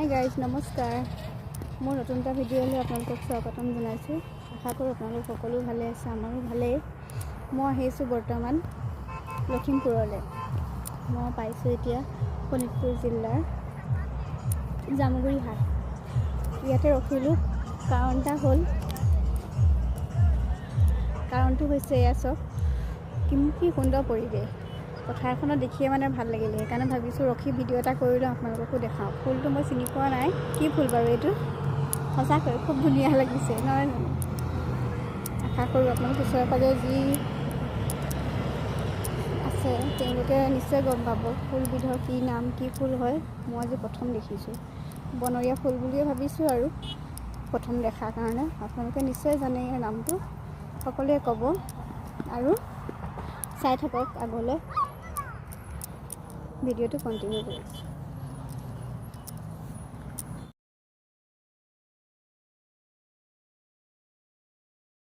Hi guys नमस्कार मोर नतुन এটা ভিডিঅ'লৈ আপোনালোকক স্বাগতম জনাইছোঁ। আশা কৰোঁ আপোনালোক সকলো ভালে আছে, আমাৰো ভালেই। মই আহিছোঁ বৰ্তমান লখিমপুৰলৈ। মই পাইছোঁ এতিয়া শোণিতপুৰ জিলাৰ জামুগুৰি হাট। ইয়াতে ৰখিলোঁ। কাৰণটো হৈছে এয়া চব কি সুন্দৰ পৰিৱেশ। পথাৰখনত দেখিয়ে মানে ভাল লাগিলে, সেইকাৰণে ভাবিছোঁ ৰখি ভিডিঅ' এটা কৰি লওঁ, আপোনালোককো দেখাওঁ। ফুলটো মই চিনি পোৱা নাই, কি ফুল বাৰু এইটো? সঁচাকৈ খুব ধুনীয়া লাগিছে নহয় জানো? আশা কৰোঁ আপোনালোক ওচৰে পাজৰে যি আছে তেওঁলোকে নিশ্চয় গম পাব ফুলবিধৰ কি নাম, কি ফুল হয়। মই আজি প্ৰথম দেখিছোঁ, বনৰীয়া ফুল বুলিয়ে ভাবিছোঁ আৰু প্ৰথম দেখাৰ কাৰণে। আপোনালোকে নিশ্চয় জানে ইয়াৰ নামটো, সকলোৱে ক'ব আৰু চাই থাকক আগলৈ। ভিডিঅ'টো কণ্টিনিউ কৰিছোঁ।